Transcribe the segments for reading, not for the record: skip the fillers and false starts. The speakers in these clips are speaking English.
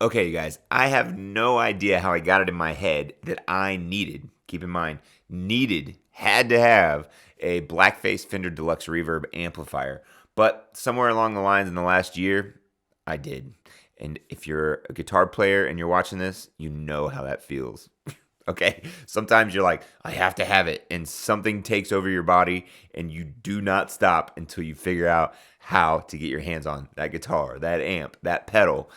Okay, you guys, I have no idea how I got it in my head that I needed, keep in mind, had to have a blackface Fender Deluxe Reverb amplifier. But somewhere along the lines in the last year, I did. And if you're a guitar player and you're watching this, you know how that feels. Okay? Sometimes you're like, I have to have it. And something takes over your body and you do not stop until you figure out how to get your hands on that guitar, that amp, that pedal.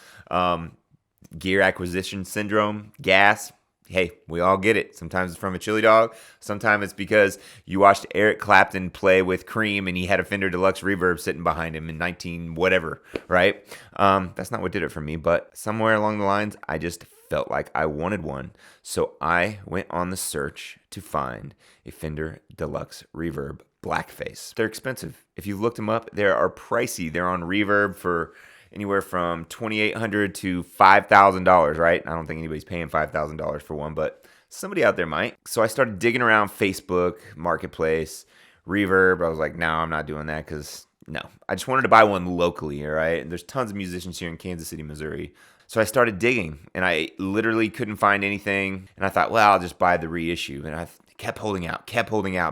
Gear acquisition syndrome, gas. Hey, we all get it. Sometimes it's from a chili dog. Sometimes it's because you watched Eric Clapton play with Cream and he had a Fender Deluxe Reverb sitting behind him in 19 whatever, right? That's not what did it for me, but somewhere along the lines, I just felt like I wanted one. So I went on the search to find a Fender Deluxe Reverb Blackface. They're expensive. If you looked them up, they are pricey. They're on Reverb for anywhere from $2,800 to $5,000, right? I don't think anybody's paying $5,000 for one, but somebody out there might. So I started digging around Facebook, Marketplace, Reverb. I was like, no, I'm not doing that because no. I just wanted to buy one locally, all right? And there's tons of musicians here in Kansas City, Missouri. So I started digging, and I literally couldn't find anything. And I thought, well, I'll just buy the reissue. And I kept holding out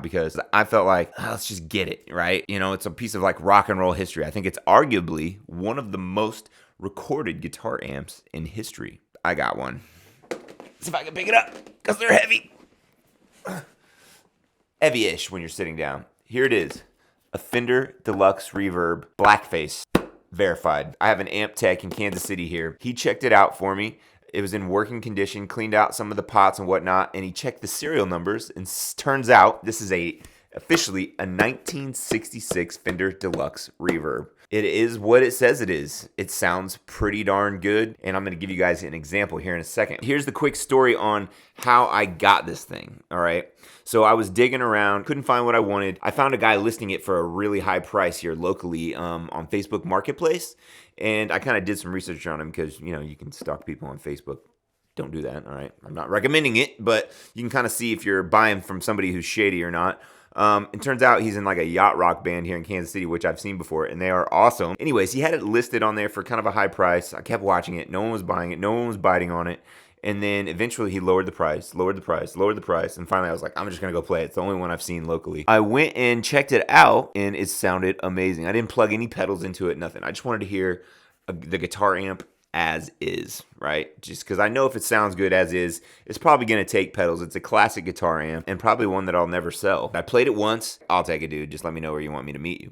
because I felt like, let's just get it, right? You know, it's a piece of like rock and roll history. I think it's arguably one of the most recorded guitar amps in history. I got one. See if I can pick it up, because they're heavy. Heavy-ish when you're sitting down. Here it is. A Fender Deluxe Reverb Blackface. Verified. I have an amp tech in Kansas City here. He checked it out for me. It was in working condition, cleaned out some of the pots and whatnot, and he checked the serial numbers, and turns out this is officially a 1966 Fender Deluxe Reverb. It is what it says it is. It sounds pretty darn good, and I'm going to give you guys an example here in a second. Here's the quick story on how I got this thing, all right? So I was digging around, couldn't find what I wanted. I found a guy listing it for a really high price here locally on Facebook Marketplace, and I kind of did some research on him because, you know, you can stalk people on Facebook. Don't do that, all right? I'm not recommending it, but you can kind of see if you're buying from somebody who's shady or not. It turns out he's in like a yacht rock band here in Kansas City, which I've seen before, and they are awesome. Anyways, he had it listed on there for kind of a high price. I kept watching it. No one was buying it. No one was biting on it. And then eventually he lowered the price. And finally I was like, I'm just going to go play it. It's the only one I've seen locally. I went and checked it out, and it sounded amazing. I didn't plug any pedals into it, nothing. I just wanted to hear the guitar amp as is, right? Just because I know if it sounds good as is, it's probably going to take pedals. It's a classic guitar amp and probably one that I'll never sell. I played it once. I'll take it, dude. Just let me know where you want me to meet you.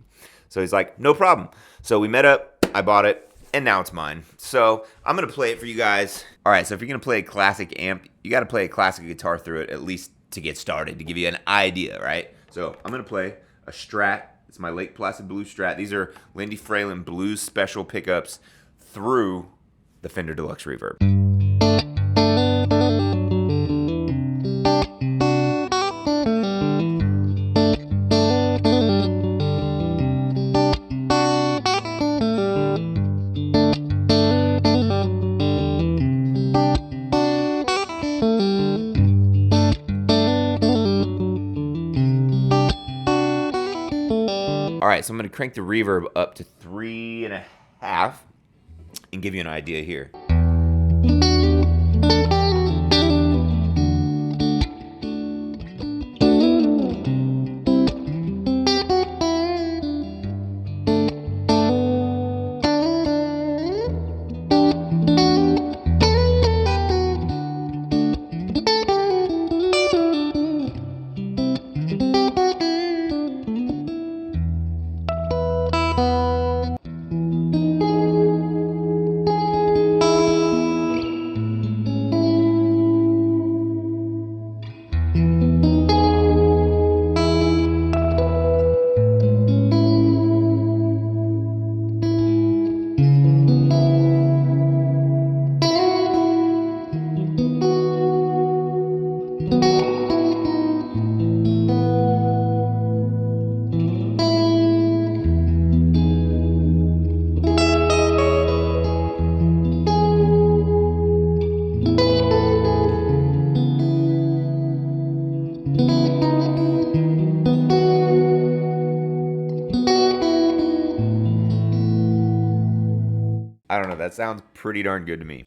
So he's like, no problem. So we met up. I bought it, and now it's mine. So I'm going to play it for you guys. All right, so if you're going to play a classic amp, you got to play a classic guitar through it, at least to get started, to give you an idea, right? So I'm going to play a Strat. It's my Lake Placid Blues Strat. These are Lindy Fralin Blues Special pickups through the Fender Deluxe Reverb. All right, so I'm going to crank the reverb up to 3.5 and give you an idea here. I don't know, that sounds pretty darn good to me.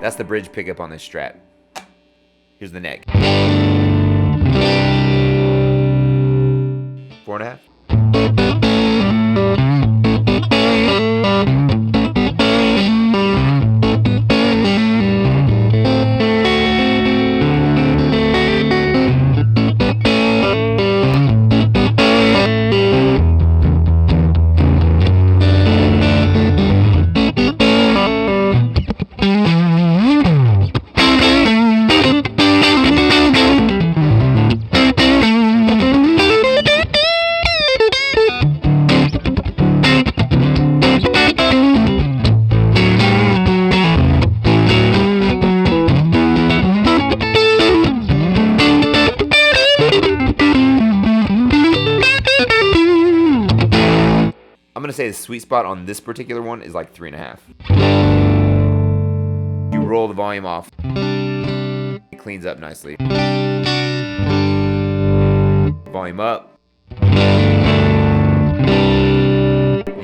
That's the bridge pickup on this Strat. Here's the neck. 4.5. I'm gonna say the sweet spot on this particular one is like 3.5. You roll the volume off, it cleans up nicely. Volume up, you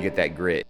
get that grit.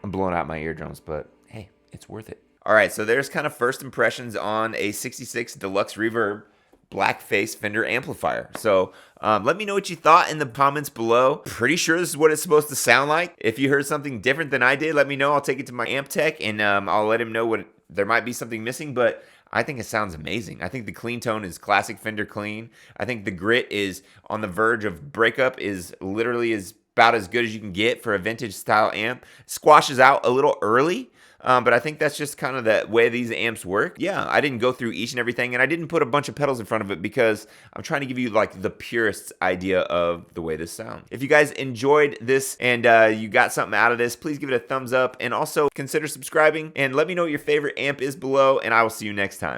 Blowing out my eardrums, but hey, it's worth it. All right, so there's kind of first impressions on a 66 Deluxe Reverb blackface Fender amplifier. So let me know what you thought in the comments below. Pretty sure this is what it's supposed to sound like. If you heard something different than I did, let me know. I'll take it to my amp tech and I'll let him know what there might be something missing, but I think it sounds amazing. I think the clean tone is classic Fender clean. I think the grit is on the verge of breakup, is literally about as good as you can get for a vintage style amp. Squashes out a little early, but I think that's just kind of the way these amps work. Yeah, I didn't go through each and everything, and I didn't put a bunch of pedals in front of it because I'm trying to give you like the purest idea of the way this sounds. If you guys enjoyed this and you got something out of this, please give it a thumbs up, and also consider subscribing, and let me know what your favorite amp is below, and I will see you next time.